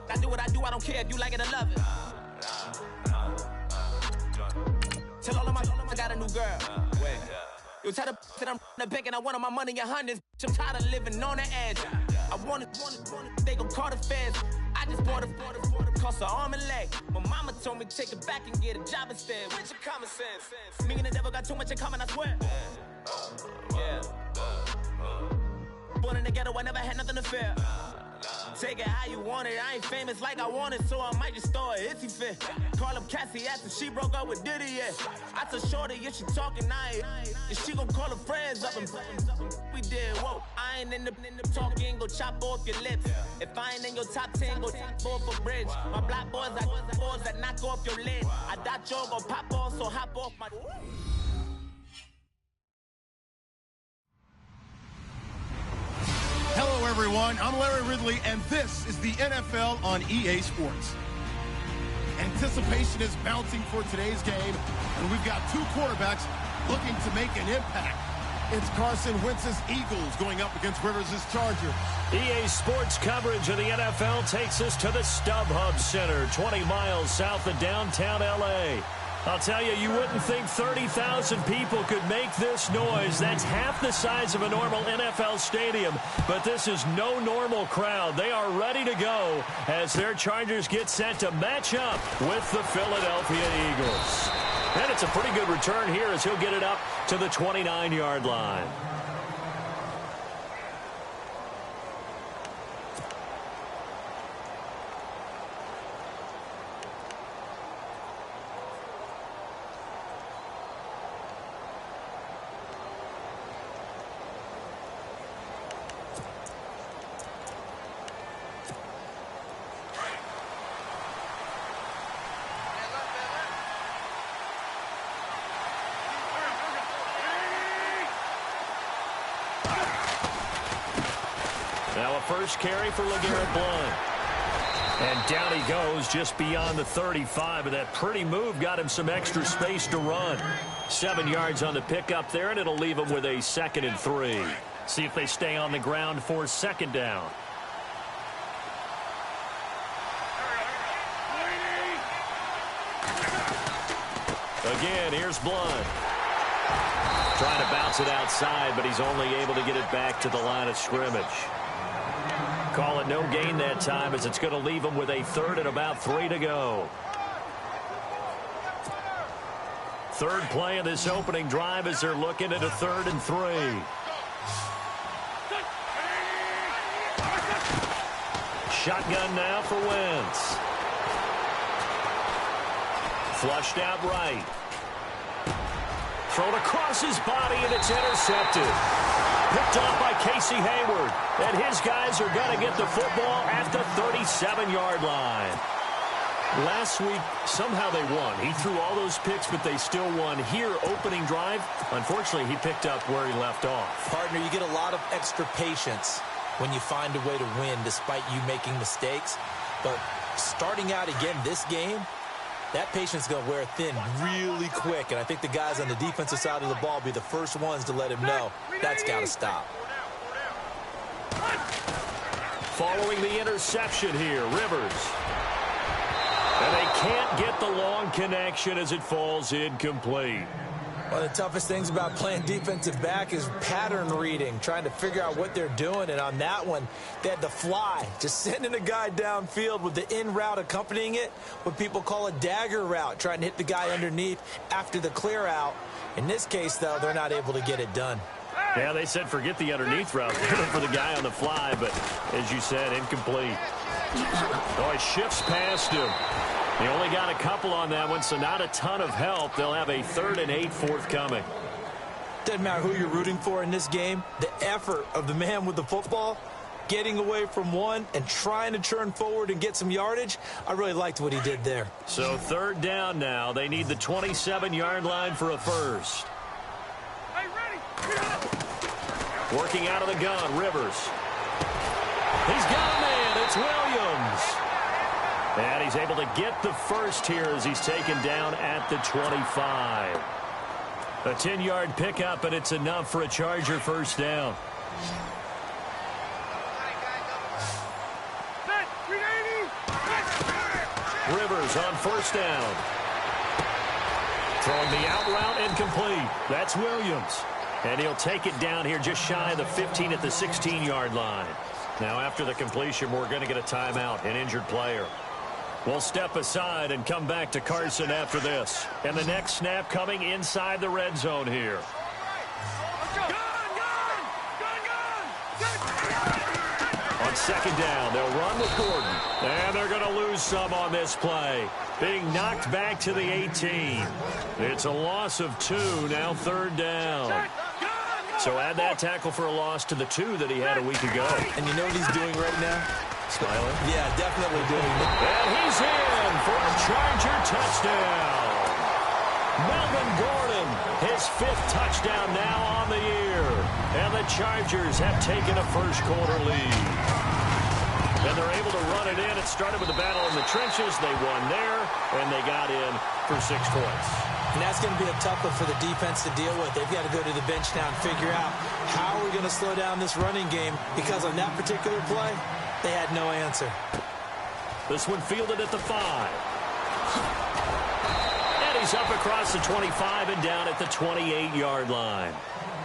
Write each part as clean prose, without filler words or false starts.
I do what I do, I don't care if you like it or love it. Tell all of my I got a new girl. Wait. You tell the that I'm the bank and I want my money in hundreds. I'm tired of living on the edge. I want it, they gon' call the feds. I just bought a cost an arm and leg. My mama told me take it back and get a job instead. Where's your common sense? Me and the devil got too much in common, I swear. Yeah. Born in the ghetto, I never had nothing to fear. Take it how you want it. I ain't famous like I want it, so I might just throw a hissy fit. Call up Cassie after she broke up with Diddy, yeah. I told Shorty if she talking, and she gon' call her friends up and we did, whoa. I ain't in the talking, go chop off your lips. If I ain't in your top 10, go top 4 for bridge. My black boys, I boys that knock off your lid. I thought you gon' pop off, so hop off my... Hello, everyone. I'm Larry Ridley, and this is the NFL on EA Sports. Anticipation is mounting for today's game, and we've got two quarterbacks looking to make an impact. It's Carson Wentz's Eagles going up against Rivers' Chargers. EA Sports coverage of the NFL takes us to the StubHub Center, 20 miles south of downtown L.A. I'll tell you, you wouldn't think 30,000 people could make this noise. That's half the size of a normal NFL stadium, but this is no normal crowd. They are ready to go as their Chargers get set to match up with the Philadelphia Eagles. And it's a pretty good return here as he'll get it up to the 29-yard line. Now a first carry for LeGarrette Blount. And down he goes just beyond the 35. And that pretty move got him some extra space to run. 7 yards on the pickup there, and it'll leave him with a 2nd and 3. See if they stay on the ground for 2nd down. Again, here's Blount. Trying to bounce it outside, but he's only able to get it back to the line of scrimmage. Call it no gain that time as it's going to leave him with a 3rd and about 3 to go. Third play of this opening drive as they're looking at a 3rd and 3. Shotgun now for Wentz. Flushed out right. Thrown across his body, and it's intercepted. Picked off by Casey Hayward. And his guys are going to get the football at the 37-yard line. Last week, somehow they won. He threw all those picks, but they still won. Here, opening drive, unfortunately, he picked up where he left off. Partner, you get a lot of extra patience when you find a way to win despite you making mistakes. But starting out again this game, that patience is going to wear thin really quick, and I think the guys on the defensive side of the ball will be the first ones to let him know that's got to stop. Following the interception here, Rivers. And they can't get the long connection as it falls incomplete. One of the toughest things about playing defensive back is pattern reading, trying to figure out what they're doing. And on that one, they had the fly, just sending a guy downfield with the in route accompanying it, what people call a dagger route, trying to hit the guy underneath after the clear out. In this case, though, they're not able to get it done. Yeah, they said forget the underneath route for the guy on the fly, but as you said, incomplete. Oh, he shifts past him. He only got a couple on that one, so not a ton of help. They'll have a 3rd and 8 forthcoming. Doesn't matter who you're rooting for in this game. The effort of the man with the football, getting away from one and trying to turn forward and get some yardage, I really liked what he did there. So 3rd down now. They need the 27-yard line for a first. Hey, ready. Working out of the gun, Rivers. He's got a man. It's Williams. And he's able to get the first here as he's taken down at the 25. A 10-yard pickup, and it's enough for a Charger first down. Set, 380. Rivers on first down. Throwing the out route incomplete. That's Williams. And he'll take it down here just shy of the 15 at the 16-yard line. Now after the completion, we're going to get a timeout, an injured player. We'll step aside and come back to Carson after this. And the next snap coming inside the red zone here. On second down, they'll run with Gordon. And they're going to lose some on this play. Being knocked back to the 18. It's a loss of 2, now third down. So add that tackle for a loss to the 2 that he had a week ago. And you know what he's doing right now? Smiling? Yeah, definitely doing it. And he's in for a Charger touchdown. Melvin Gordon, his 5th touchdown now on the year. And the Chargers have taken a first-quarter lead. And they're able to run it in. It started with a battle in the trenches. They won there, and they got in for 6 points. And that's going to be a tough one for the defense to deal with. They've got to go to the bench now and figure out how are we going to slow down this running game, because on that particular play, they had no answer. This one fielded at the 5. And he's up across the 25 and down at the 28-yard line.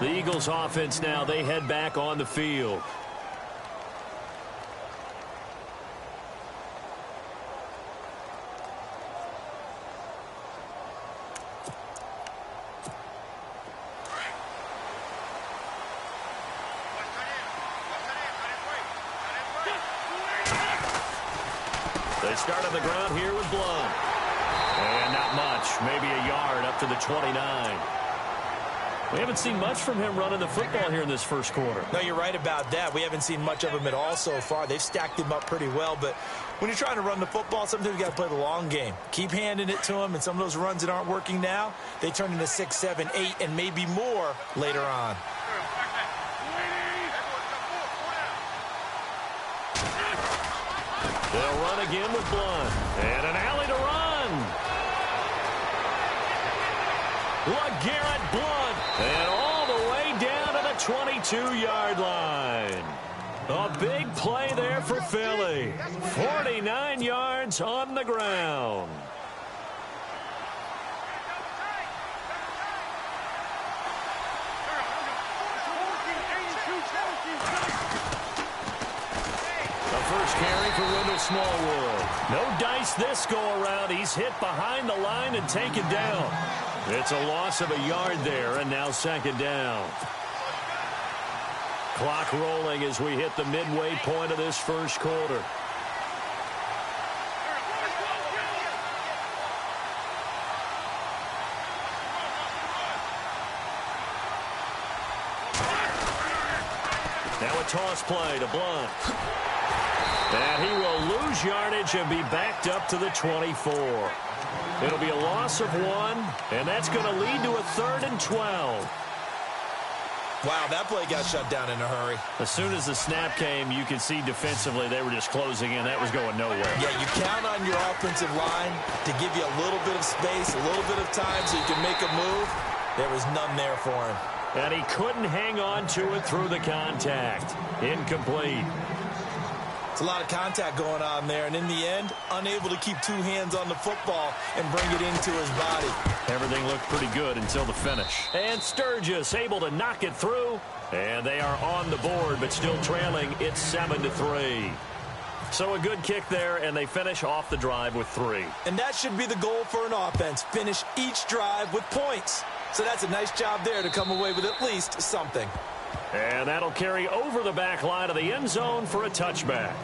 The Eagles offense now, they head back on the field. They start on the ground here with Blunt. And not much, maybe a yard up to the 29. We haven't seen much from him running the football here in this first quarter. No, you're right about that. We haven't seen much of him at all so far. They've stacked him up pretty well, but when you're trying to run the football, sometimes you got to play the long game. Keep handing it to him, and some of those runs that aren't working now, they turn into 6, 7, 8, and maybe more later on. They'll run again with Blunt. And an alley to run. LeGarrette Blunt. And all the way down to the 22-yard line. A big play there for Philly. 49 yards on the ground. First carry for Wendell Smallwood. No dice this go-around. He's hit behind the line and taken down. It's a loss of a yard there, and now second down. Clock rolling as we hit the midway point of this first quarter. Now a toss play to Blunt. And he will lose yardage and be backed up to the 24. It'll be a loss of 1, and that's going to lead to a 3rd and 12. Wow, that play got shut down in a hurry. As soon as the snap came, you could see defensively they were just closing in. That was going nowhere. Yeah, you count on your offensive line to give you a little bit of space, a little bit of time so you can make a move. There was none there for him. And he couldn't hang on to it through the contact. Incomplete. It's a lot of contact going on there, and in the end, unable to keep 2 hands on the football and bring it into his body. Everything looked pretty good until the finish. And Sturgis able to knock it through, and they are on the board, but still trailing. It's 7-3. So a good kick there, and they finish off the drive with 3. And that should be the goal for an offense, finish each drive with points. So that's a nice job there to come away with at least something. And that'll carry over the back line of the end zone for a touchback.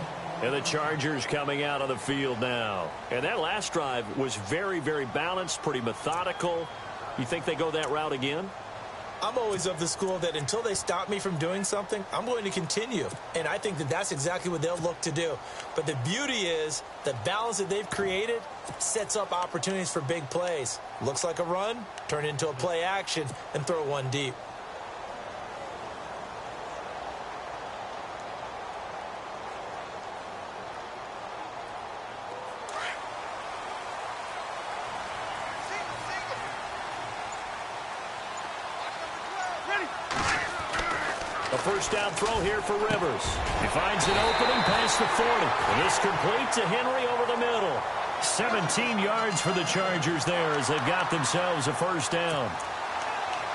And the Chargers coming out on the field now. And that last drive was very, very balanced, pretty methodical. You think they go that route again? I'm always of the school that until they stop me from doing something, I'm going to continue. And I think that that's exactly what they'll look to do. But the beauty is the balance that they've created sets up opportunities for big plays. Looks like a run, turn it into a play action, and throw one deep. A first down throw here for Rivers. He finds an opening past the 40. And this complete to Henry over the middle. 17 yards for the Chargers there as they've got themselves a first down.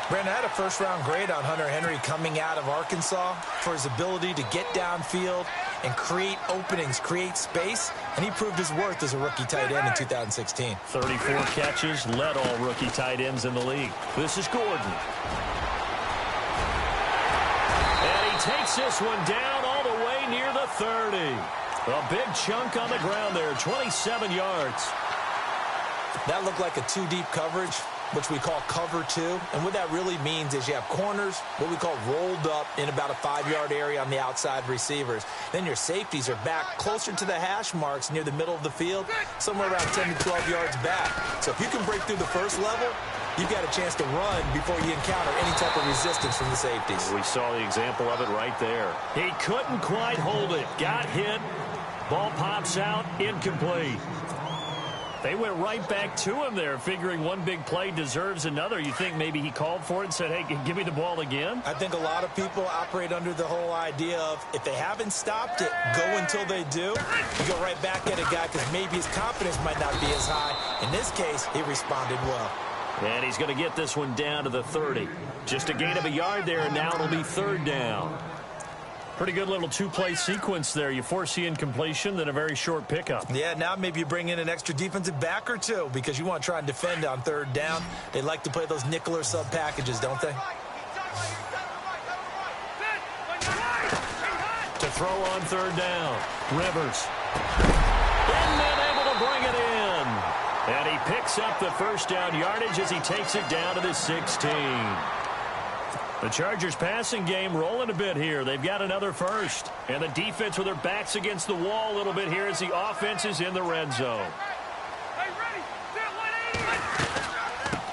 Brandon, I had a first-round grade on Hunter Henry coming out of Arkansas for his ability to get downfield and create openings, create space, and he proved his worth as a rookie tight end in 2016. 34 catches, led all rookie tight ends in the league. This is Gordon. And he takes this one down all the way near the 30. A big chunk on the ground there, 27 yards. That looked like a two-deep coverage, which we call cover two. And what that really means is you have corners, what we call rolled up in about a 5-yard area on the outside receivers. Then your safeties are back closer to the hash marks near the middle of the field, somewhere around 10 to 12 yards back. So if you can break through the first level, you've got a chance to run before you encounter any type of resistance from the safeties. We saw the example of it right there. He couldn't quite hold it. Got hit. Ball pops out. Incomplete. They went right back to him there, figuring one big play deserves another. You think maybe he called for it and said, hey, give me the ball again? I think a lot of people operate under the whole idea of if they haven't stopped it, go until they do. You go right back at a guy because maybe his confidence might not be as high. In this case, he responded well. And he's going to get this one down to the 30. Just a gain of a yard there, and now it'll be third down. Pretty good little two-play sequence there. You force the incompletion, then a very short pickup. Yeah, now maybe you bring in an extra defensive back or two because you want to try and defend on third down. They like to play those nickel or sub packages, don't they? To throw on third down. Rivers. And then able to bring it in. And he picks up the first down yardage as he takes it down to the 16. The Chargers passing game rolling a bit here. They've got another first. And the defense with their backs against the wall a little bit here as the offense is in the red zone.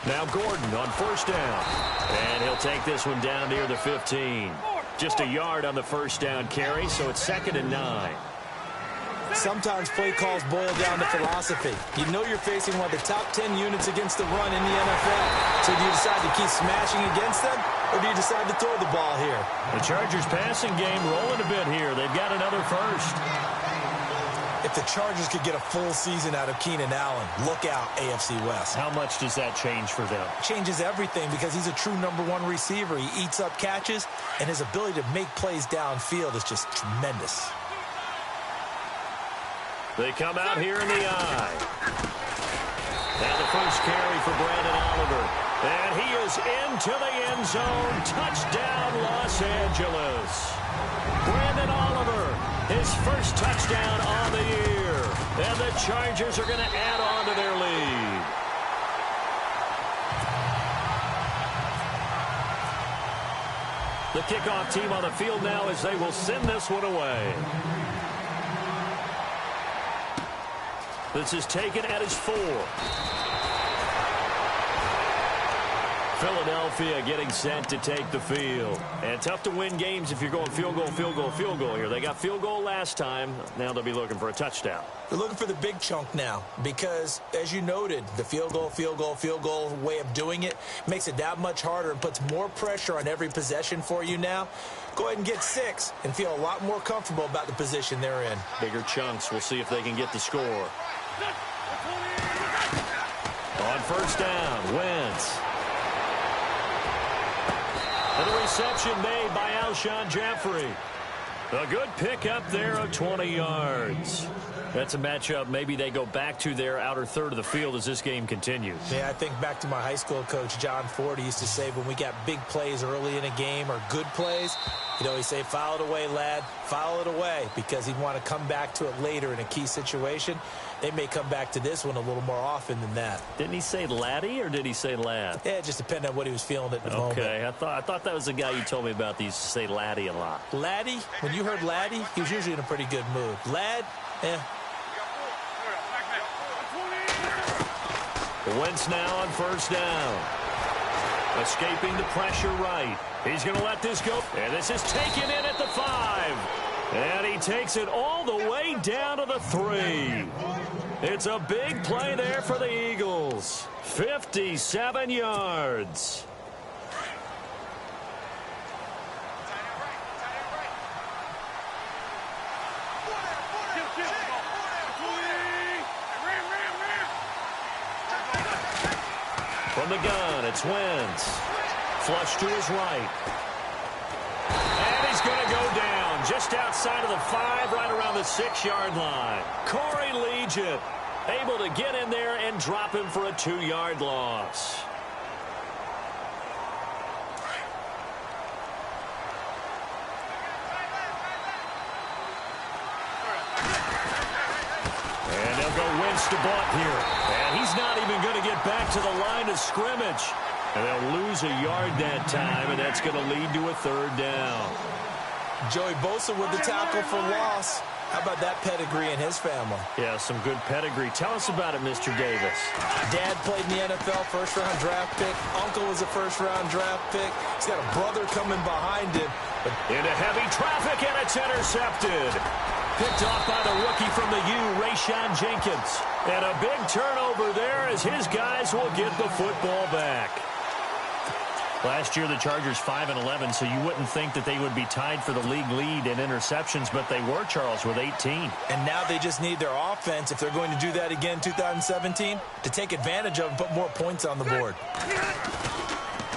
Now Gordon on first down. And he'll take this one down near the 15. Just a yard on the first down carry, so it's 2nd and 9. Sometimes play calls boil down to philosophy. You know you're facing one of the top 10 units against the run in the NFL. So do you decide to keep smashing against them, or do you decide to throw the ball here? The Chargers passing game rolling a bit here. They've got another first. If the Chargers could get a full season out of Keenan Allen, look out, AFC West. How much does that change for them? Changes everything because he's a true #1 receiver. He eats up catches, and his ability to make plays downfield is just tremendous. They come out here in the eye. And the first carry for Brandon Oliver. And he is into the end zone. Touchdown, Los Angeles. Brandon Oliver, his first touchdown on the year. And the Chargers are going to add on to their lead. The kickoff team on the field now as they will send this one away. This is taken at his 4. Philadelphia getting set to take the field. And tough to win games if you're going field goal, field goal, field goal here. They got field goal last time. Now they'll be looking for a touchdown. They're looking for the big chunk now because, as you noted, the field goal, field goal, field goal way of doing it makes it that much harder and puts more pressure on every possession for you now. Go ahead and get 6 and feel a lot more comfortable about the position they're in. Bigger chunks. We'll see if they can get the score. On first down, Wentz. And the reception made by Alshon Jeffrey. A good pickup there of 20 yards. That's a matchup maybe they go back to their outer third of the field as this game continues. Yeah, I think back to my high school coach, John Ford. He used to say when we got big plays early in a game or good plays, he'd always say, foul it away, lad, foul it away, because he'd want to come back to it later in a key situation. They may come back to this one a little more often than that. Didn't he say laddie or did he say lad? Yeah, it just depended on what he was feeling at the moment. Okay, I thought that was the guy you told me about that used to say laddie a lot. Laddie, when you heard laddie, he was usually in a pretty good mood. Lad, Wentz now on first down. Escaping the pressure right. He's going to let this go. And this is taken in at the 5. And he takes it all the way down to the 3. It's a big play there for the Eagles. 57 yards. From the gun, it's Wentz. Flush to his right. And he's going to go down just outside of the 5, right around the 6-yard line. Corey Legion able to get in there and drop him for a 2-yard loss. And they'll go Wentz to block here. And he's not even going to get back to the line of scrimmage. And they'll lose a yard that time, and that's going to lead to a 3rd down. Joey Bosa with the tackle for loss. How about that pedigree in his family? Yeah, some good pedigree. Tell us about it, Mr. Davis. Dad played in the NFL, first-round draft pick. Uncle was a first-round draft pick. He's got a brother coming behind him. Into heavy traffic, and it's intercepted. Picked off by the rookie from the U, Rayshon Jenkins. And a big turnover there as his guys will get the football back. Last year, the Chargers 5-11, so you wouldn't think that they would be tied for the league lead in interceptions, but they were, Charles, with 18. And now they just need their offense, if they're going to do that again in 2017, to take advantage of and put more points on the board.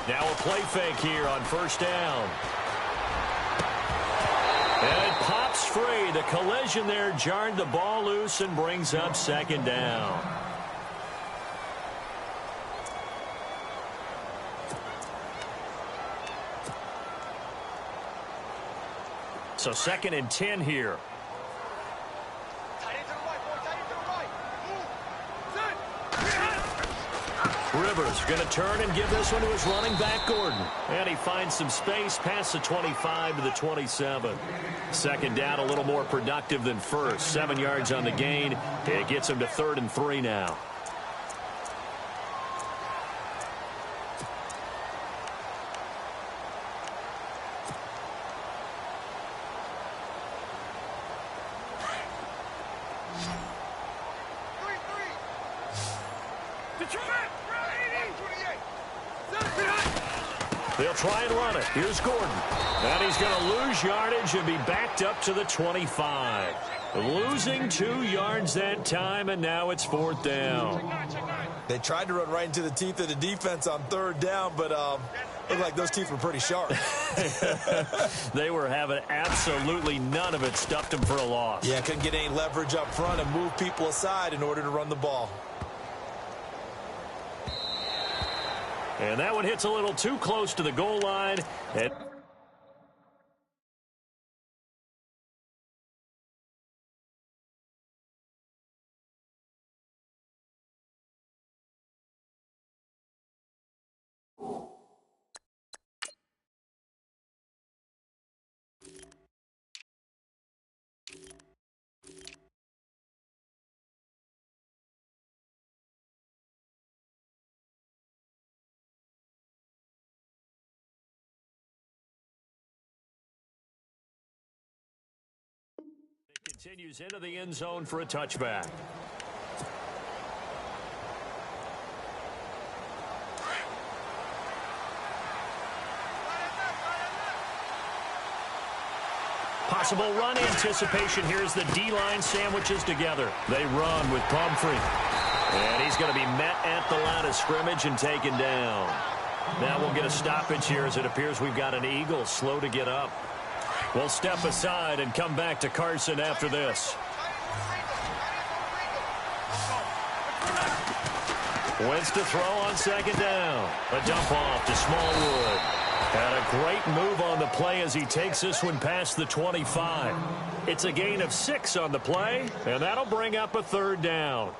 Now a play fake here on 1st down. And it pops free. The collision there jarred the ball loose and brings up 2nd down. So 2nd and 10 here. Rivers going to turn and give this one to his running back, Gordon. And he finds some space past the 25 to the 27. 2nd down, a little more productive than first. 7 yards on the gain. It gets him to 3rd and 3 now. They'll try and run it. Here's Gordon. And he's going to lose yardage and be backed up to the 25. Losing 2 yards that time, and now it's 4th down. They tried to run right into the teeth of the defense on 3rd down, but looked like those teeth were pretty sharp. They were having absolutely none of it. Stuffed them for a loss. Yeah, couldn't get any leverage up front and move people aside in order to run the ball. And that one hits a little too close to the goal line. And continues into the end zone for a touchback. Possible run anticipation. Here's the D-line sandwiches together. They run with Pumphrey. And he's going to be met at the line of scrimmage and taken down. Now we'll get a stoppage here as it appears we've got an Eagle slow to get up. We'll step aside and come back to Carson after this. Wentz to throw on 2nd down. A dump off to Smallwood. And a great move on the play as he takes this one past the 25. It's a gain of 6 on the play, and that'll bring up a 3rd down.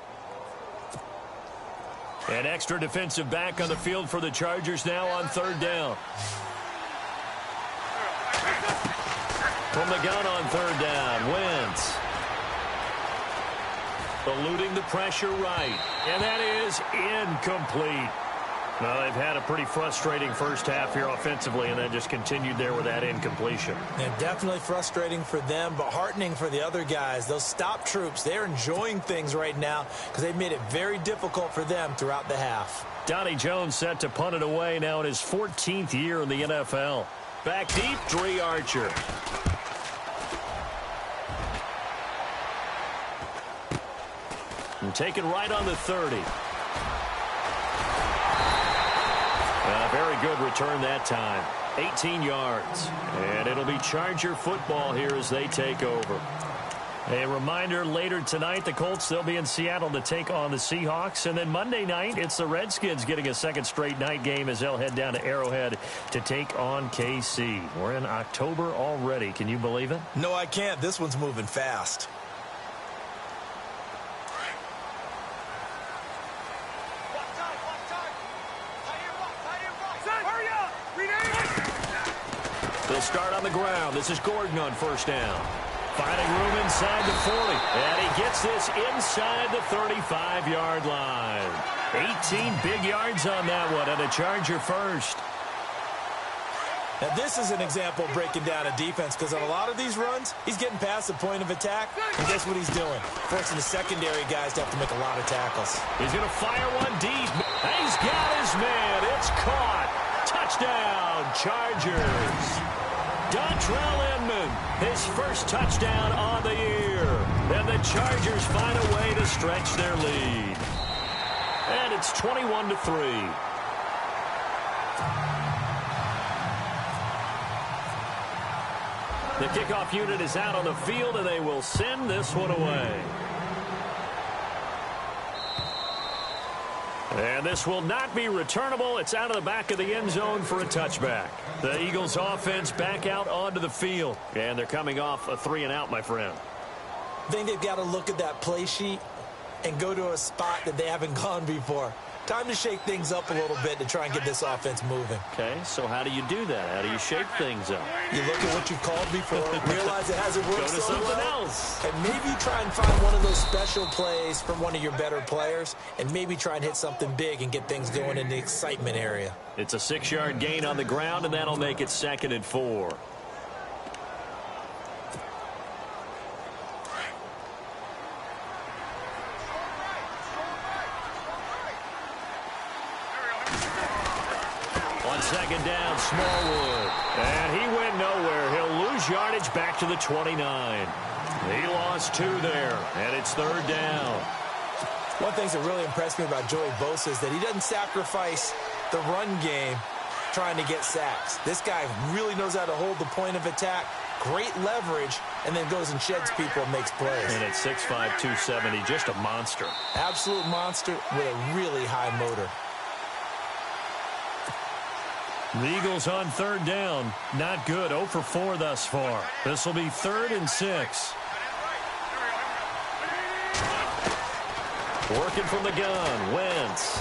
An extra defensive back on the field for the Chargers now on 3rd down. From the gun on 3rd down, Wentz. Eluding the pressure right. And that is incomplete. Well, they've had a pretty frustrating first half here offensively, and then just continued there with that incompletion. And definitely frustrating for them, but heartening for the other guys. Those stop troops, they're enjoying things right now because they've made it very difficult for them throughout the half. Donnie Jones set to punt it away now in his 14th year in the NFL. Back deep, Dre Archer. And taken right on the 30. very good return that time. 18 yards. And it'll be Charger football here as they take over. A reminder, later tonight, the Colts, they'll be in Seattle to take on the Seahawks. And then Monday night, it's the Redskins getting a second straight night game as they'll head down to Arrowhead to take on KC. We're in October already. Can you believe it? No, I can't. This one's moving fast. They'll start on the ground. This is Gordon on first down. Finding room inside the 40. And he gets this inside the 35-yard line. 18 big yards on that one, and a Charger first. Now, this is an example of breaking down a defense, because on a lot of these runs, he's getting past the point of attack, and guess what he's doing? Forcing the secondary guys to have to make a lot of tackles. He's going to fire one deep. He's got his man. It's caught. Touchdown, Chargers. Dontrell Inman, his first touchdown on the year. And the Chargers find a way to stretch their lead. And it's 21-3. The kickoff unit is out on the field, and they will send this one away. And this will not be returnable. It's out of the back of the end zone for a touchback. The Eagles offense back out onto the field. And they're coming off a 3-and-out, my friend. I think they've got to look at that play sheet and go to a spot that they haven't gone before. Time to shake things up a little bit to try and get this offense moving. Okay, so how do you do that? How do you shake things up? You look at what you've called before, realize it hasn't worked so something well, else. And maybe try and find one of those special plays from one of your better players, and maybe try and hit something big and get things going in the excitement area. It's a 6-yard gain on the ground, and that'll make it 2nd and 4. On 2nd down, Smallwood. And he went nowhere. He'll lose yardage back to the 29. He lost 2 there, and it's 3rd down. One of the things that really impressed me about Joey Bosa is that he doesn't sacrifice the run game trying to get sacks. This guy really knows how to hold the point of attack, great leverage, and then goes and sheds people and makes plays. And at 6'5", 270, just a monster. Absolute monster with a really high motor. The Eagles on 3rd down. Not good. 0 for 4 thus far. This will be 3rd and 6. Working from the gun. Wentz.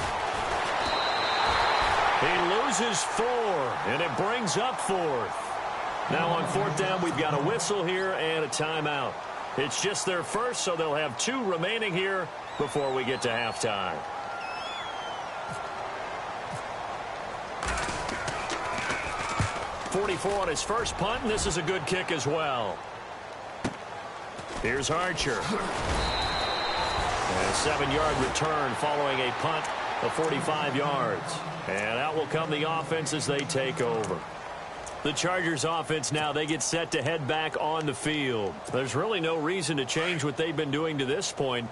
He loses 4, and it brings up 4th. Now on 4th down, we've got a whistle here and a timeout. It's just their first, so they'll have 2 remaining here before we get to halftime. .44 on his first punt, and this is a good kick as well. Here's Archer. And a 7-yard return following a punt of 45 yards. And out will come the offense as they take over. The Chargers offense now, they get set to head back on the field. There's really no reason to change what they've been doing to this point.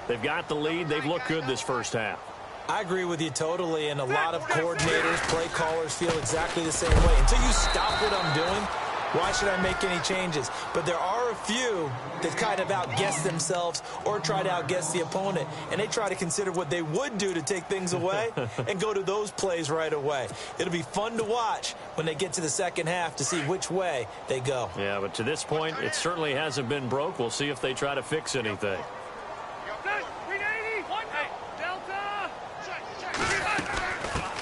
They've got the lead. They've looked good this first half. I agree with you totally, and a lot of coordinators, play callers feel exactly the same way. Until you stop what I'm doing, why should I make any changes? But there are a few that kind of outguess themselves or try to outguess the opponent, and they try to consider what they would do to take things away and go to those plays right away. It'll be fun to watch when they get to the second half to see which way they go. Yeah, but to this point, it certainly hasn't been broke. We'll see if they try to fix anything.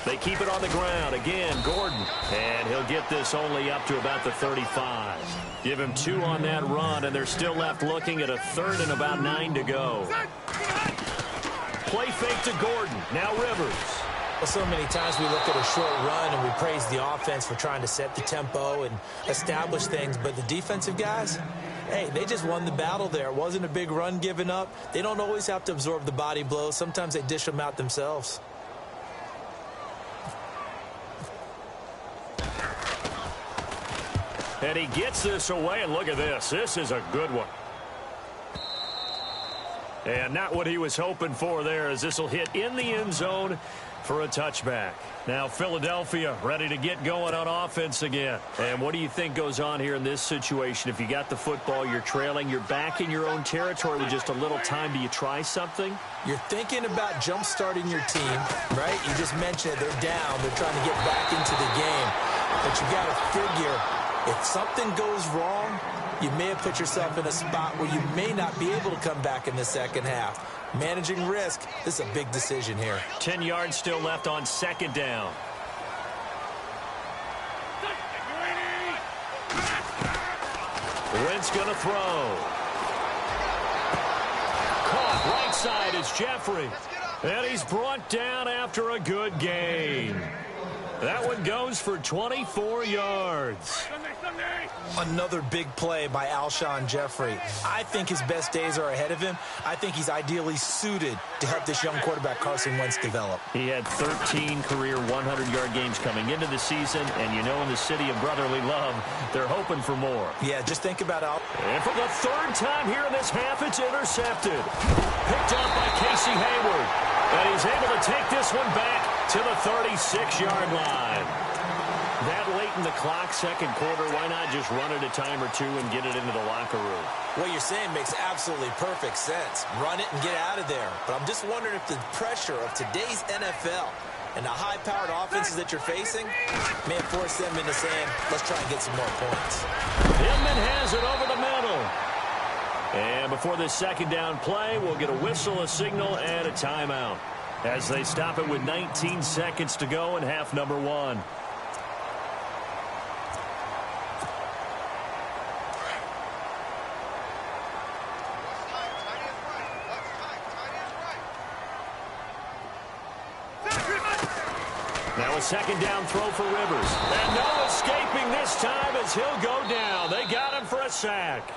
They keep it on the ground. Again, Gordon. And he'll get this only up to about the 35. Give him 2 on that run, and they're still left looking at a 3rd and about 9 to go. Play fake to Gordon. Now Rivers. Well, so many times we look at a short run and we praise the offense for trying to set the tempo and establish things, but the defensive guys, hey, they just won the battle there. It wasn't a big run given up. They don't always have to absorb the body blows. Sometimes they dish them out themselves. And he gets this away, and look at this. This is a good one. And not what he was hoping for there, as this will hit in the end zone for a touchback. Now Philadelphia ready to get going on offense again. And what do you think goes on here in this situation? If you got the football, you're trailing, you're back in your own territory with just a little time. Do you try something? You're thinking about jump-starting your team, right? You just mentioned it. They're down. They're trying to get back into the game. But you got to figure, if something goes wrong, you may have put yourself in a spot where you may not be able to come back in the second half. Managing risk, this is a big decision here. 10 yards still left on second down. Wentz going to throw. Caught right side is Jeffrey. And he's brought down after a good gain. That one goes for 24 yards. Another big play by Alshon Jeffrey. I think his best days are ahead of him. I think he's ideally suited to help this young quarterback Carson Wentz develop. He had 13 career 100-yard games coming into the season, and you know in the city of brotherly love, they're hoping for more. Yeah, just think about it. And for the third time here in this half, it's intercepted. Picked up by Casey Hayward. And he's able to take this one back to the 36-yard line. That late in the clock, second quarter, why not just run it a time or two and get it into the locker room? What you're saying makes absolutely perfect sense. Run it and get out of there. But I'm just wondering if the pressure of today's NFL and the high-powered offenses that you're facing may force them into saying, let's try and get some more points. Hillman has it over the middle. And before this second down play, we'll get a whistle, a signal, and a timeout as they stop it with 19 seconds to go in half number one. Now a second down throw for Rivers. And no escaping this time as he'll go down. They got him for a sack.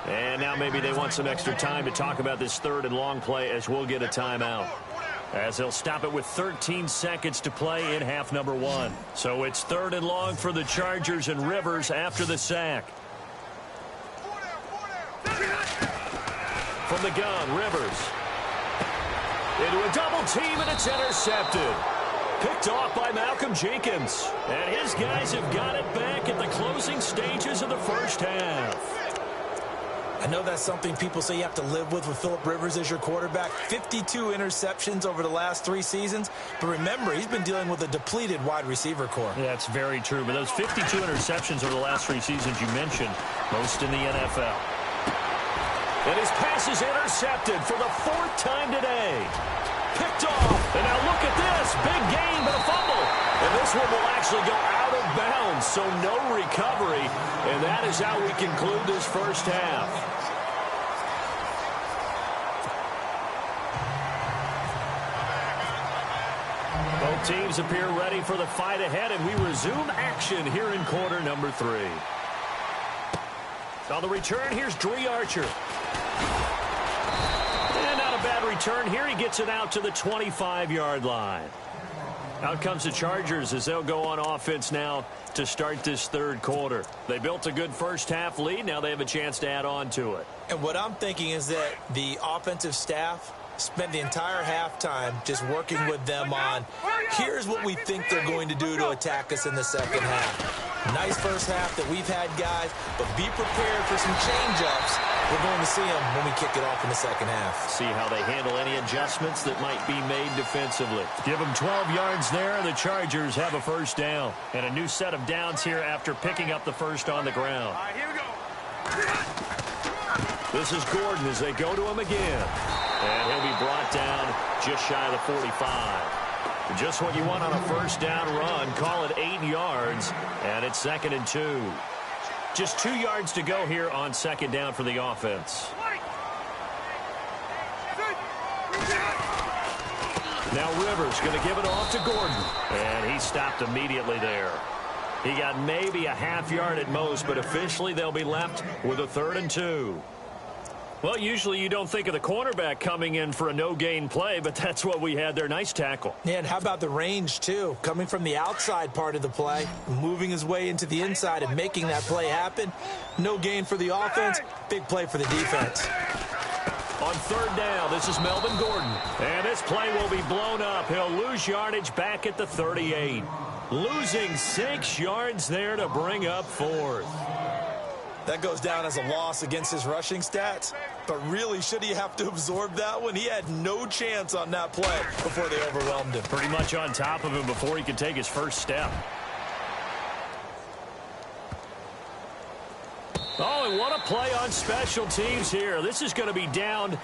And now maybe they want some extra time to talk about this third and long play as we'll get a timeout. As they'll stop it with 13 seconds to play in half number one. So it's third and long for the Chargers and Rivers after the sack. From the gun, Rivers. Into a double team, and it's intercepted. Picked off by Malcolm Jenkins. And his guys have got it back at the closing stages of the first half. I know that's something people say you have to live with Phillip Rivers as your quarterback. 52 interceptions over the last 3 seasons. But remember, he's been dealing with a depleted wide receiver core. Yeah, that's very true. But those 52 interceptions over the last 3 seasons you mentioned, most in the NFL. And his pass is intercepted for the 4th time today. Picked off. And now look at this. Big gain, but a fumble. And this one will actually go out of bounds, so no recovery. And that is how we conclude this first half. Both teams appear ready for the fight ahead, and we resume action here in quarter number 3. On the return, here's Dre Archer. And not a bad return here. He gets it out to the 25-yard line. Out comes the Chargers as they'll go on offense now to start this third quarter. They built a good first half lead. Now they have a chance to add on to it. And what I'm thinking is that the offensive staff spent the entire halftime just working with them on, here's what we think they're going to do to attack us in the second half. Nice first half that we've had, guys, but be prepared for some change-ups. We're going to see them when we kick it off in the second half. See how they handle any adjustments that might be made defensively. Give them 12 yards there. The Chargers have a first down. And a new set of downs here after picking up the first on the ground. All right, here we go. This is Gordon as they go to him again. And he'll be brought down just shy of the 45. Just what you want on a first down run. Call it 8 yards. And it's 2nd and 2. Just 2 yards to go here on second down for the offense. Now Rivers going to give it off to Gordon. And he stopped immediately there. He got maybe a half yard at most, but officially they'll be left with a 3rd and 2. Well, usually you don't think of the cornerback coming in for a no-gain play, but that's what we had there. Nice tackle. Yeah, and how about the range, too? Coming from the outside part of the play, moving his way into the inside and making that play happen. No gain for the offense, big play for the defense. On third down, this is Melvin Gordon. And this play will be blown up. He'll lose yardage back at the 38. Losing 6 yards there to bring up fourth. That goes down as a loss against his rushing stats. But really, should he have to absorb that one? He had no chance on that play before they overwhelmed him. Pretty much on top of him before he could take his first step. Oh, and what a play on special teams here. This is going to be down.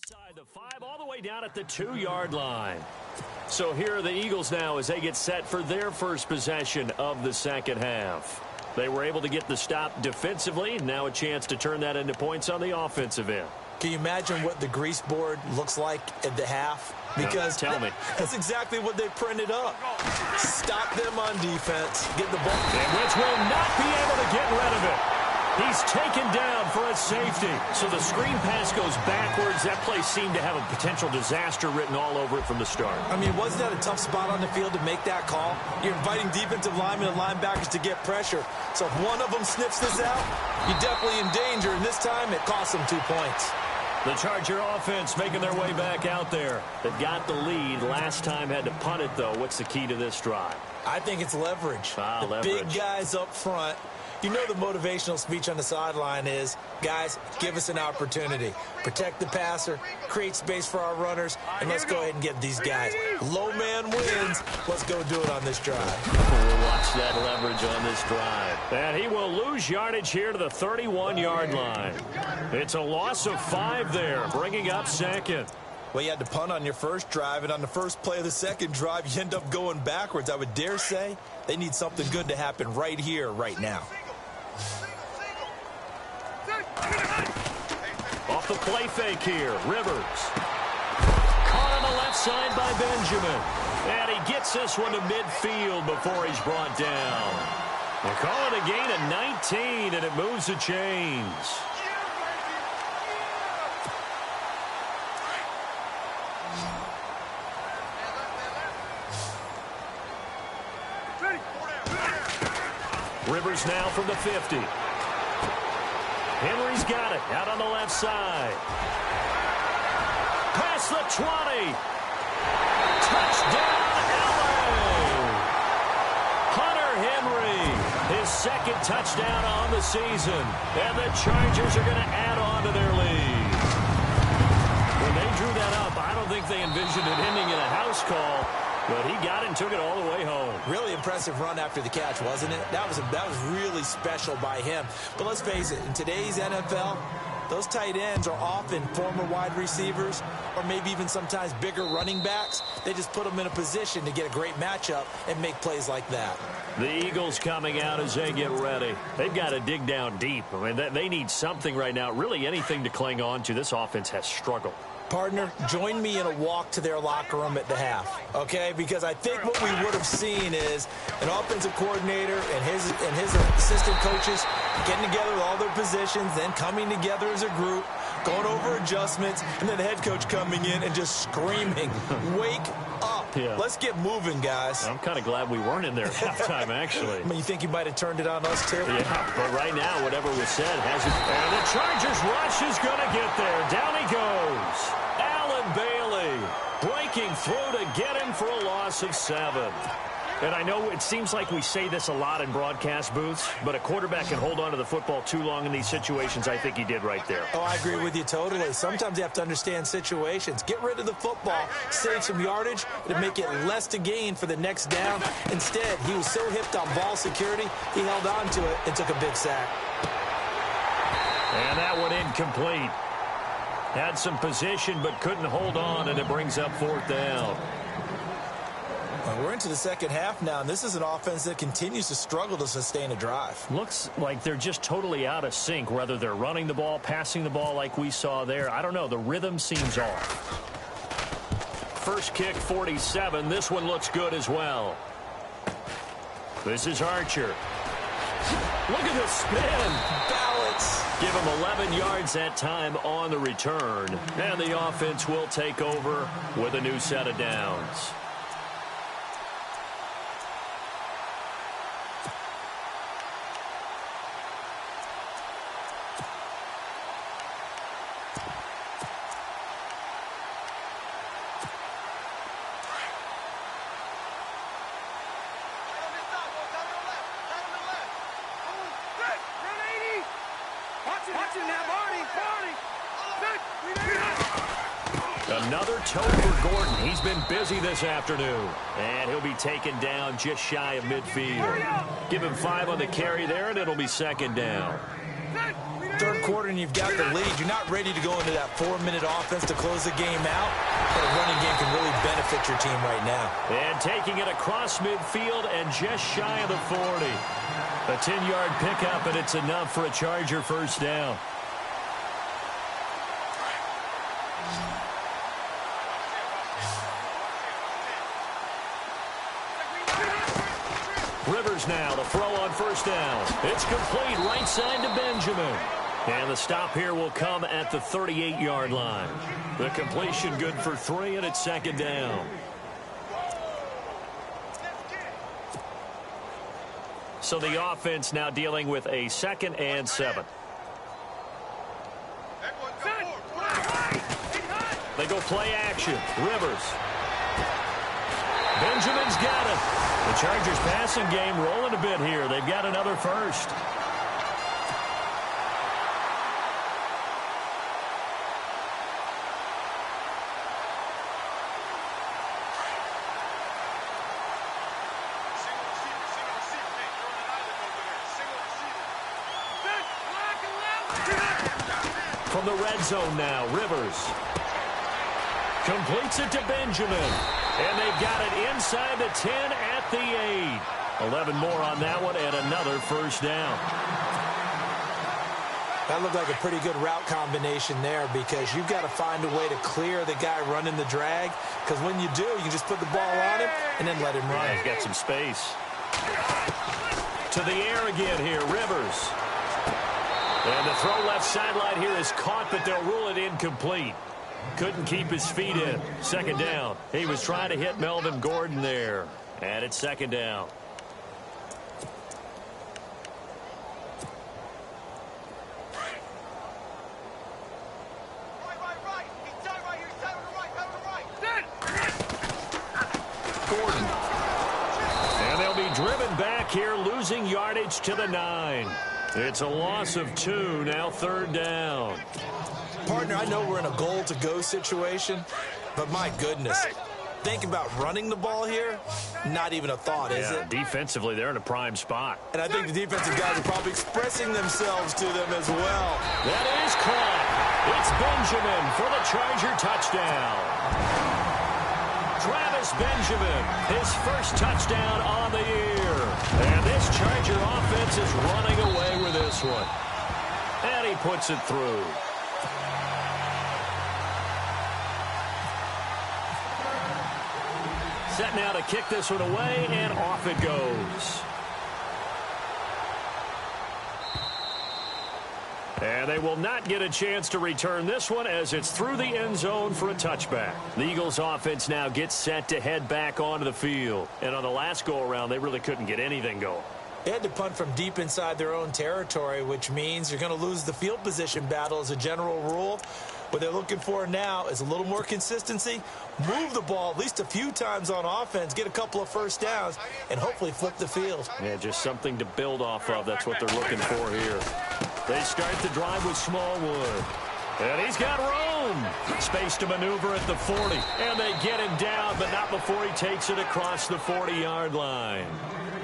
Inside the 5, all the way down at the 2-yard line. So here are the Eagles now as they get set for their first possession of the second half. They were able to get the stop defensively. Now a chance to turn that into points on the offensive end. Can you imagine what the grease board looks like at the half? Because tell me. That's exactly what they printed up. Stop them on defense. Get the ball. And Wentz will not be able to get rid of it. He's taken down for a safety. So the screen pass goes backwards. That play seemed to have a potential disaster written all over it from the start. I mean, wasn't that a tough spot on the field to make that call? You're inviting defensive linemen and linebackers to get pressure. So if one of them sniffs this out, you're definitely in danger. And this time, it cost them 2 points. The Charger offense making their way back out there. They've got the lead. Last time had to punt it, though. What's the key to this drive? I think it's leverage. The big guys up front. You know the motivational speech on the sideline is, guys, give us an opportunity. Protect the passer, create space for our runners, and let's go ahead and get these guys. Low man wins. Let's go do it on this drive. We'll watch that leverage on this drive. And he will lose yardage here to the 31-yard line. It's a loss of 5 there, bringing up second. Well, you had to punt on your first drive, and on the first play of the second drive, you end up going backwards. I would dare say they need something good to happen right here, right now. Off the play fake here, Rivers. Caught on the left side by Benjamin. And he gets this one to midfield before he's brought down. They call it a gain of 19, and it moves the chains. Rivers now from the 50. Henry's got it out on the left side. Past the 20. Touchdown, LA. Hunter Henry, his second touchdown on the season. And the Chargers are going to add on to their lead. When they drew that up, I don't think they envisioned it ending in a house call. But he got it and took it all the way home. Really impressive run after the catch, wasn't it? That was really special by him. But let's face it, in today's NFL, those tight ends are often former wide receivers or maybe even sometimes bigger running backs. They just put them in a position to get a great matchup and make plays like that. The Eagles coming out as they get ready. They've got to dig down deep. I mean, they need something right now, really anything to cling on to. This offense has struggled. Partner, join me in a walk to their locker room at the half, okay? Because I think what we would have seen is an offensive coordinator and his assistant coaches getting together with all their positions, then coming together as a group, going over adjustments, and then the head coach coming in and just screaming, wake up. Yeah. Let's get moving, guys. I'm kind of glad we weren't in there at halftime, actually. I mean, you think you might have turned it on us, too? Yeah, but right now, whatever was said hasn't. And the Chargers rush is going to get there. Down he goes. Allen Bailey breaking through to get him for a loss of 7. And I know it seems like we say this a lot in broadcast booths, but a quarterback can hold on to the football too long in these situations. I think he did right there. Oh, I agree with you totally. Sometimes you have to understand situations. Get rid of the football, save some yardage, to make it less to gain for the next down. Instead, he was so hipped on ball security, he held on to it and took a big sack. And that one incomplete. Had some position but couldn't hold on, and it brings up 4th down. Well, we're into the second half now, and this is an offense that continues to struggle to sustain a drive. Looks like they're just totally out of sync, whether they're running the ball, passing the ball like we saw there. I don't know. The rhythm seems off. First kick, 47. This one looks good as well. This is Archer. Look at the spin. Balance. Give him 11 yards that time on the return. And the offense will take over with a new set of downs. Another toe for Gordon. He's been busy this afternoon. And he'll be taken down just shy of midfield. Give him 5 on the carry there, and it'll be 2nd down. Third quarter, and you've got the lead. You're not ready to go into that 4-minute offense to close the game out. But a running game can really benefit your team right now. And taking it across midfield and just shy of the 40. A 10-yard pickup, and it's enough for a Charger first down. Rivers now, the throw on first down. It's complete, right side to Benjamin. And the stop here will come at the 38-yard line. The completion good for 3, and it's 2nd down. So the offense now dealing with a 2nd and 7. They go play action. Rivers. Benjamin's got it. The Chargers passing game rolling a bit here. They've got another first. From the red zone now, Rivers completes it to Benjamin. And they've got it inside the 10 at the 8. 11 more on that one and another first down. That looked like a pretty good route combination there because you've got to find a way to clear the guy running the drag. Because when you do, you just put the ball on him and then let him run. Yeah, he's got some space. To the air again here, Rivers. And the throw left sideline here is caught, but they'll rule it incomplete. Couldn't keep his feet in. 2nd down. He was trying to hit Melvin Gordon there. And it's 2nd down. Gordon. And they'll be driven back here, losing yardage to the 9. It's a loss of 2, now 3rd down. Partner, I know we're in a goal-to-go situation, but my goodness, think about running the ball here, not even a thought, is it? Defensively, they're in a prime spot. And I think the defensive guys are probably expressing themselves to them as well. That is caught. It's Benjamin for the Charger touchdown. Travis Benjamin, his first touchdown on the year. And this Charger offense is running away with this one. And he puts it through. Set now to kick this one away, and off it goes. And they will not get a chance to return this one as it's through the end zone for a touchback. The Eagles offense now gets set to head back onto the field. And on the last go-around, they really couldn't get anything going. They had to punt from deep inside their own territory, which means you're going to lose the field position battle as a general rule. What they're looking for now is a little more consistency, move the ball at least a few times on offense, get a couple of first downs, and hopefully flip the field. Yeah, just something to build off of. That's what they're looking for here. They start the drive with Smallwood. And he's got room. Space to maneuver at the 40. And they get him down, but not before he takes it across the 40-yard line.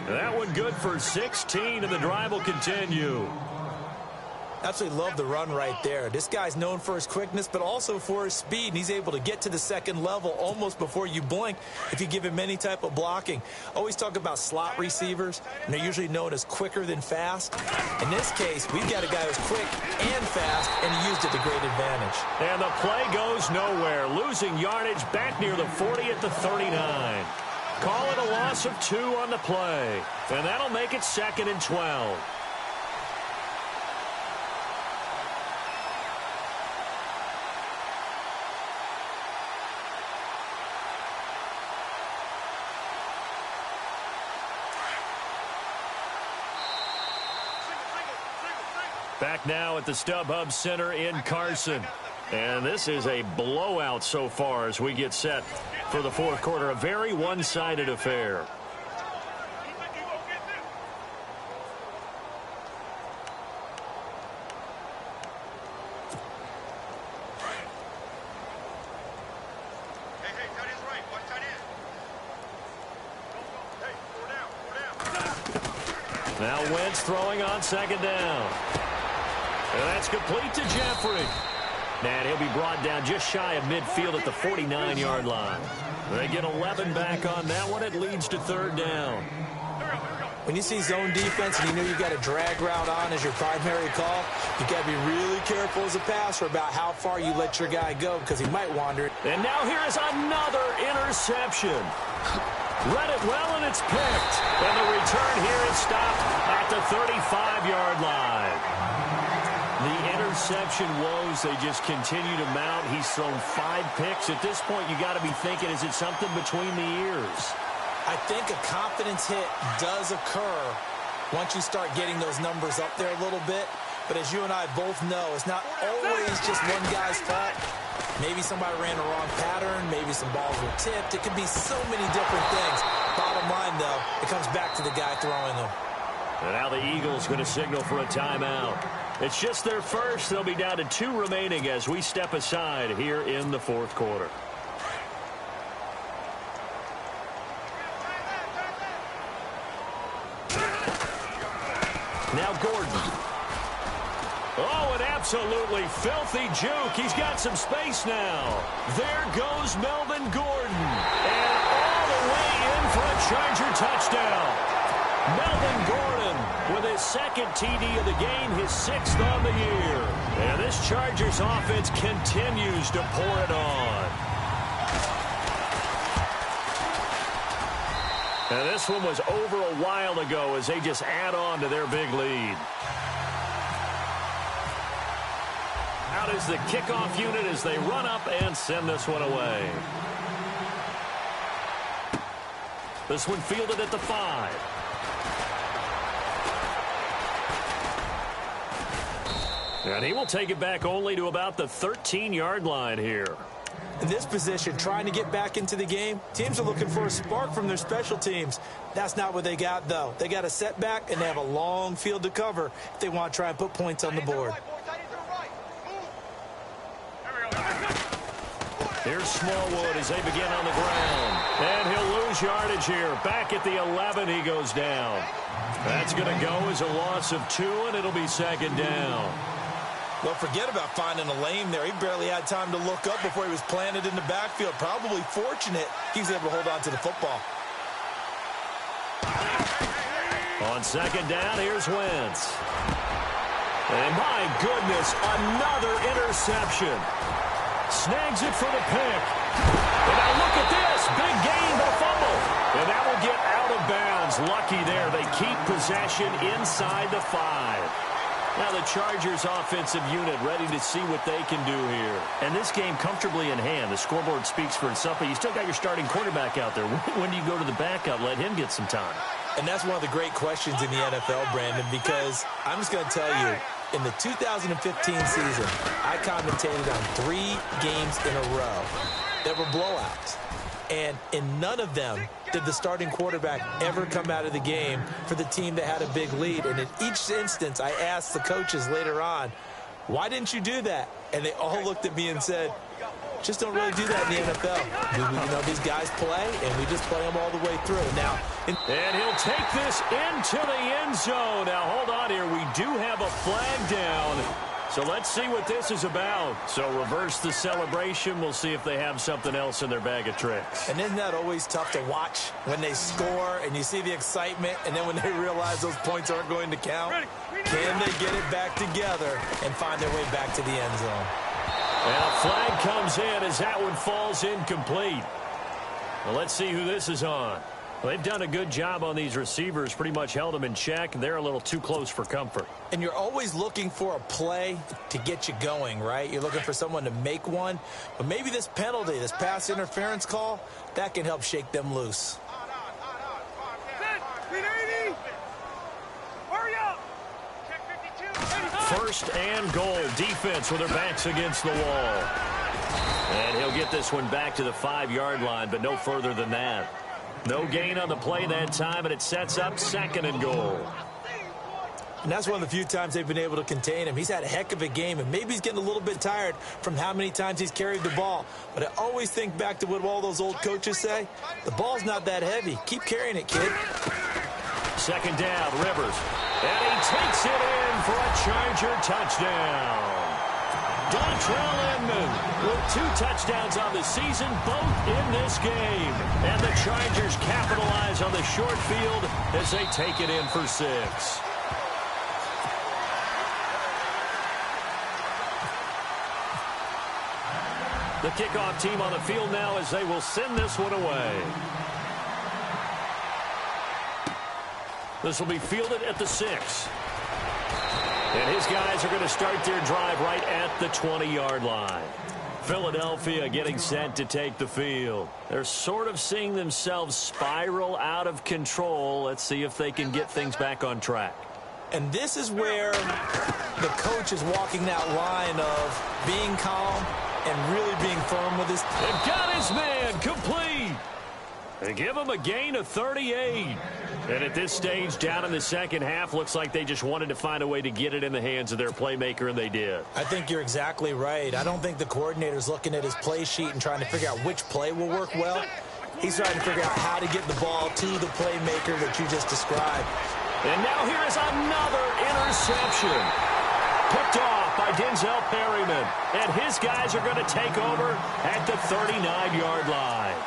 That one good for 16, and the drive will continue. Absolutely love the run right there. This guy's known for his quickness, but also for his speed. And he's able to get to the second level almost before you blink if you give him any type of blocking. Always talk about slot receivers, and they're usually known as quicker than fast. In this case, we've got a guy who's quick and fast, and he used it to great advantage. And the play goes nowhere, losing yardage back near the 40 at the 39. Call it a loss of 2 on the play, and that'll make it 2nd and 12. Back now at the StubHub Center in Carson. And this is a blowout so far as we get set for the fourth quarter. A very one-sided affair. Now Wentz throwing on 2nd down. And that's complete to Jeffrey. And he'll be brought down just shy of midfield at the 49-yard line. They get 11 back on that one. It leads to 3rd down. When you see zone defense and you know you've got a drag route on as your primary call, you've got to be really careful as a passer about how far you let your guy go because he might wander. And now here is another interception. Read it well, and it's picked. And the return here is stopped at the 35-yard line. The interception woes, they just continue to mount. He's thrown 5 picks. At this point, you got to be thinking, is it something between the ears? I think a confidence hit does occur once you start getting those numbers up there a little bit. But as you and I both know, it's not always just one guy's fault. Maybe somebody ran the wrong pattern. Maybe some balls were tipped. It could be so many different things. Bottom line, though, it comes back to the guy throwing them. And now the Eagles going to signal for a timeout. It's just their first. They'll be down to 2 remaining as we step aside here in the fourth quarter. Now Gordon. Oh, an absolutely filthy juke. He's got some space now. There goes Melvin Gordon. And all the way in for a Charger touchdown. Melvin Gordon with his 2nd TD of the game, his 6th on the year. And this Chargers offense continues to pour it on. And this one was over a while ago as they just add on to their big lead. Out is the kickoff unit as they run up and send this one away. This one fielded at the 5. And he will take it back only to about the 13-yard line here. In this position, trying to get back into the game, teams are looking for a spark from their special teams. That's not what they got, though. They got a setback, and they have a long field to cover if they want to try and put points on the board. Here's Smallwood as they begin on the ground. And he'll lose yardage here. Back at the 11, he goes down. That's going to go as a loss of 2, and it'll be 2nd down. Well, forget about finding a lane there. He barely had time to look up before he was planted in the backfield. Probably fortunate he was able to hold on to the football. On 2nd down, here's Wentz. And my goodness, another interception. Snags it for the pick. And now look at this. Big gain, but a fumble. And that will get out of bounds. Lucky there. They keep possession inside the 5. Now the Chargers offensive unit ready to see what they can do here. And this game comfortably in hand. The scoreboard speaks for itself, but you still got your starting quarterback out there. When do you go to the backup? Let him get some time. And that's one of the great questions in the NFL, Brandon, because I'm just going to tell you, in the 2015 season, I commentated on 3 games in a row that were blowouts. And in none of them did the starting quarterback ever come out of the game for the team that had a big lead. And in each instance, I asked the coaches later on, why didn't you do that? And they all looked at me and said, just don't really do that in the NFL. You know, these guys play, and we just play them all the way through. Now, and he'll take this into the end zone. Now, hold on here. We do have a flag down. So let's see what this is about. So reverse the celebration. We'll see if they have something else in their bag of tricks. And isn't that always tough to watch when they score and you see the excitement, and then when they realize those points aren't going to count? Can they get it back together and find their way back to the end zone? And a flag comes in as that one falls incomplete. Well, let's see who this is on. Well, they've done a good job on these receivers, pretty much held them in check. They're a little too close for comfort. And you're always looking for a play to get you going, right? You're looking for someone to make one. But maybe this penalty, this pass interference call, that can help shake them loose. First and goal. Defense with their backs against the wall. And he'll get this one back to the 5-yard line, but no further than that. No gain on the play that time, and it sets up 2nd and goal. And that's one of the few times they've been able to contain him. He's had a heck of a game, and maybe he's getting a little bit tired from how many times he's carried the ball. But I always think back to what all those old coaches say. The ball's not that heavy. Keep carrying it, kid. 2nd down, Rivers. And he takes it in for a Charger touchdown. Dontrell Inman with 2 touchdowns on the season, both in this game. And the Chargers capitalize on the short field as they take it in for 6. The kickoff team on the field now as they will send this one away. This will be fielded at the 6. And his guys are going to start their drive right at the 20-yard line. Philadelphia getting set to take the field. They're sort of seeing themselves spiral out of control. Let's see if they can get things back on track. And this is where the coach is walking that line of being calm and really being firm with his... They've got his man complete. They give him a gain of 38. And at this stage, down in the second half, looks like they just wanted to find a way to get it in the hands of their playmaker, and they did. I think you're exactly right. I don't think the coordinator's looking at his play sheet and trying to figure out which play will work well. He's trying to figure out how to get the ball to the playmaker that you just described. And now here is another interception. Picked off by Denzel Perryman. And his guys are going to take over at the 39-yard line.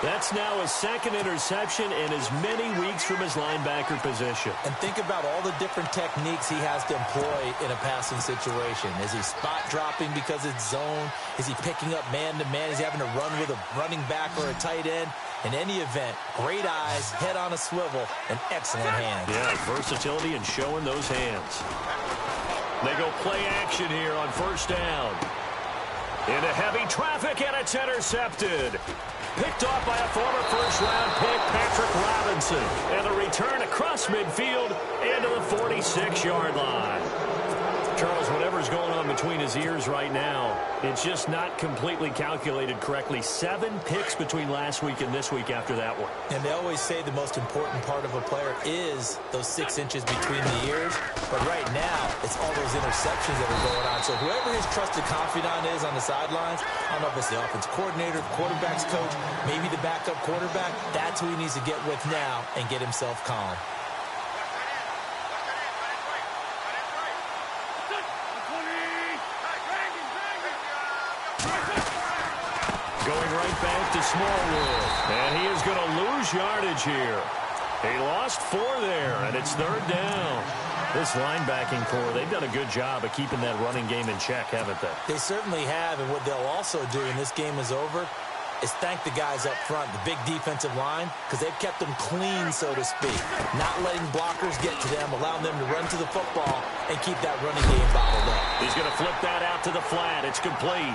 That's now his 2nd interception in as many weeks from his linebacker position. And think about all the different techniques he has to employ in a passing situation. Is he spot dropping because it's zone? Is he picking up man-to-man? Is he having to run with a running back or a tight end? In any event, great eyes, head on a swivel, and excellent hands. Yeah, versatility and showing those hands. They go play action here on 1st down. Into heavy traffic, and it's intercepted. Picked off by a former first-round pick, Patrick Robinson. And a return across midfield into the 46-yard line. Charles, whatever's going on between his ears right now, it's just not completely calculated correctly. 7 picks between last week and this week after that one. And they always say the most important part of a player is those 6 inches between the ears. But right now, it's all those interceptions that are going on. So whoever his trusted confidant is on the sidelines, I don't know if it's the offense coordinator, quarterback's coach, maybe the backup quarterback, that's who he needs to get with now and get himself calm. Going right back to Smallwood. And he is going to lose yardage here. He lost 4 there, and it's 3rd down. This linebacking core, they've done a good job of keeping that running game in check, haven't they? They certainly have, and what they'll also do when this game is over, is thank the guys up front, the big defensive line, because they've kept them clean, so to speak. Not letting blockers get to them, allowing them to run to the football and keep that running game bottled up. He's going to flip that out to the flat. It's complete.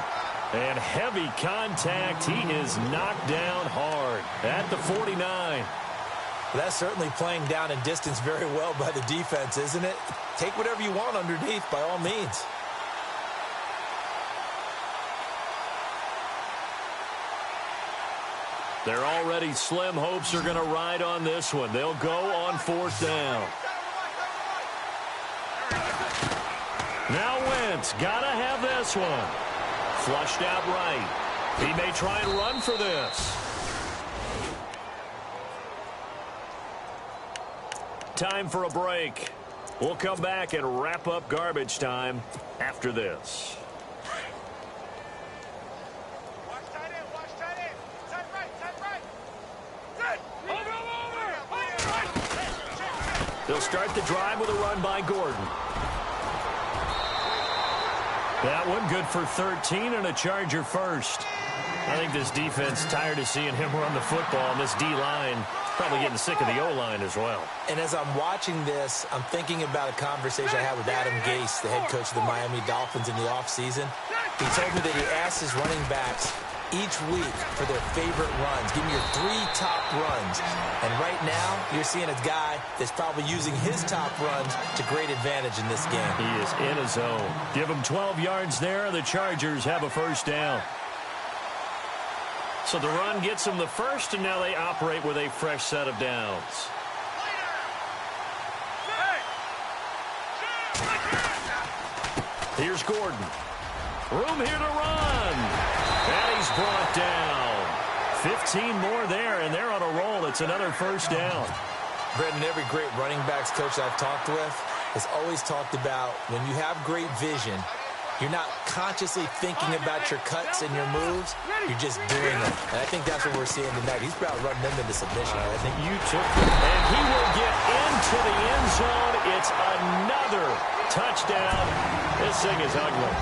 And heavy contact. He is knocked down hard at the 49. That's certainly playing down in distance very well by the defense, isn't it? Take whatever you want underneath, by all means. They're already slim hopes are going to ride on this one. They'll go on 4th down. Now Wentz, got to have this one. Flushed out right. He may try and run for this. Time for a break. We'll come back and wrap up garbage time after this. Watch tight end, watch tight end. Tight right. Good. Over. They'll start the drive with a run by Gordon. That one good for 13 and a Charger first. I think this defense tired of seeing him run the football, and this D-line probably getting sick of the O-line as well. And as I'm watching this, I'm thinking about a conversation I had with Adam Gase, the head coach of the Miami Dolphins in the offseason. He told me that he asked his running backs each week for their favorite runs. Give me your 3 top runs. And right now, you're seeing a guy that's probably using his top runs to great advantage in this game. He is in his zone. Give him 12 yards there. The Chargers have a first down. So the run gets them the first, and now they operate with a fresh set of downs. Here's Gordon. Room here to run. And he's brought down. 15 more there, and they're on a roll. It's another first down. Brendan, every great running backs coach I've talked with has always talked about when you have great vision, you're not consciously thinking about your cuts and your moves. You're just doing them. And I think that's what we're seeing tonight. He's about running them into submission. I think you took it. And he will get into the end zone. It's another touchdown. This thing is ugly.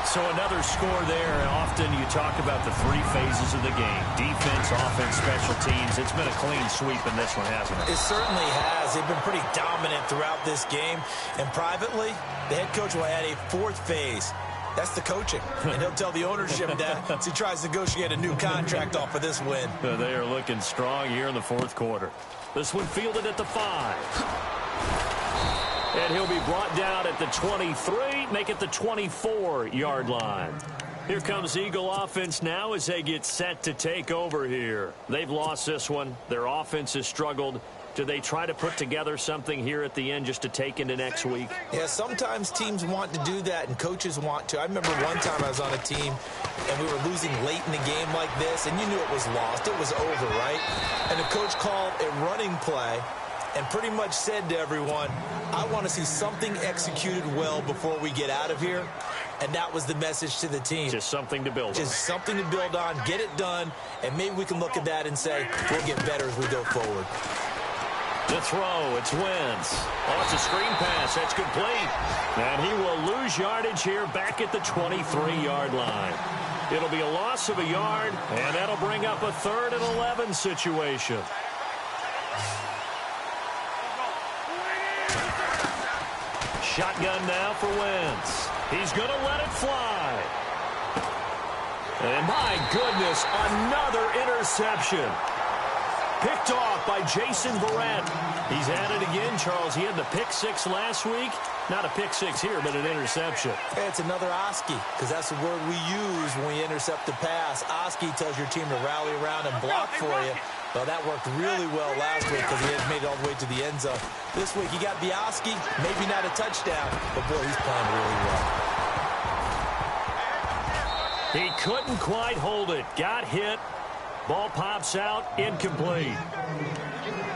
So another score there. Often you talk about the 3 phases of the game. Defense, offense, special teams. It's been a clean sweep in this one, hasn't it? It certainly has. They've been pretty dominant throughout this game. And privately, the head coach will add a 4th phase. That's the coaching. And he'll tell the ownership that as he tries to negotiate a new contract off of this win. They are looking strong here in the 4th quarter. This one fielded at the 5. And he'll be brought down at the 23, make it the 24-yard line. Here comes Eagle offense now as they get set to take over here. They've lost this one. Their offense has struggled. Do they try to put together something here at the end just to take into next week? Yeah, sometimes teams want to do that and coaches want to. I remember one time I was on a team and we were losing late in the game like this, and you knew it was lost. It was over, right? And the coach called a running play and pretty much said to everyone, I want to see something executed well before we get out of here. And that was the message to the team. Just something to build on. Just something to build on, get it done, and maybe we can look at that and say, we'll get better as we go forward. The throw, it's Wentz. Oh, it's a screen pass. That's complete. And he will lose yardage here back at the 23-yard line. It'll be a loss of a yard, and that'll bring up a 3rd and 11 situation. Shotgun now for Wentz. He's going to let it fly. And my goodness, another interception. Picked off by Jason Verrett. He's at it again, Charles. He had the pick 6 last week. Not a pick 6 here, but an interception. It's another Oski, because that's the word we use when we intercept the pass. Oski tells your team to rally around and block for you. Well, that worked really well last week because he had made it all the way to the end zone. This week, he got the Oski, maybe not a touchdown, but boy, he's playing really well. He couldn't quite hold it. Got hit. Ball pops out, incomplete.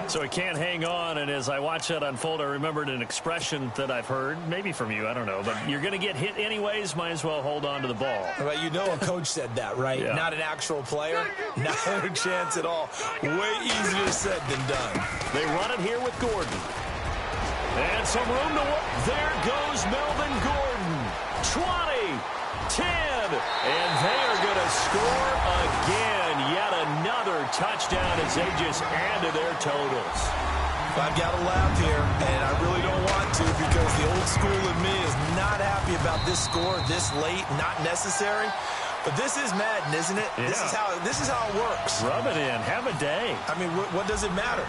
So he can't hang on, and as I watch that unfold, I remembered an expression that I've heard, maybe from you, I don't know, but you're going to get hit anyways, might as well hold on to the ball. Well, you know a coach said that, right? Yeah. Not an actual player? Not a chance at all. Way easier said than done. They run it here with Gordon. And some room to work. There goes Melvin Gordon. 20, 10. and they are going to score again. Yet another touchdown as they just add to their totals. I've got to laugh here, and I really don't want to because the old school in me is not happy about this score this late, not necessary. But this is Madden, isn't it? Yeah. This is how it works. Rub it in. Have a day. I mean, what does it matter?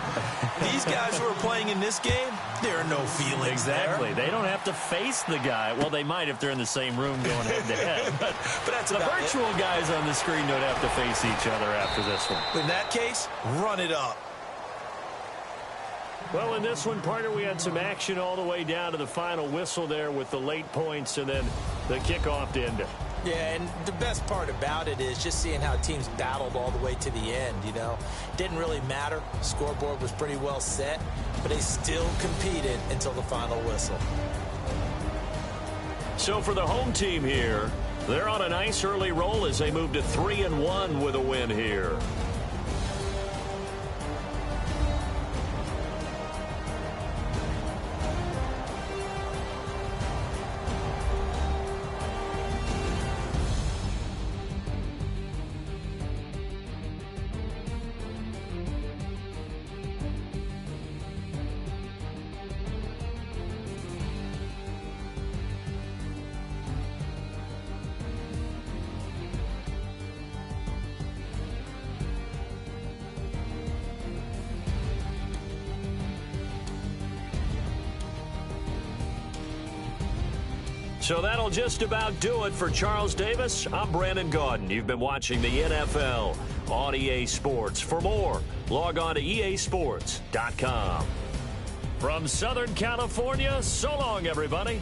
These guys who are playing in this game, there are no feelings Exactly. there. They don't have to face the guy. Well, they might if they're in the same room going head-to-head. But that's the about virtual guys on the screen don't have to face each other after this one. In that case, run it up. Well, in this one, partner, we had some action all the way down to the final whistle there with the late points and then the kickoff to end it. Yeah, and the best part about it is just seeing how teams battled all the way to the end, you know. Didn't really matter. Scoreboard was pretty well set, but they still competed until the final whistle. So for the home team here, they're on a nice early roll as they move to 3-1 with a win here. So that'll just about do it for Charles Davis. I'm Brandon Gaudin. You've been watching the NFL on EA Sports. For more, log on to easports.com. From Southern California, so long, everybody.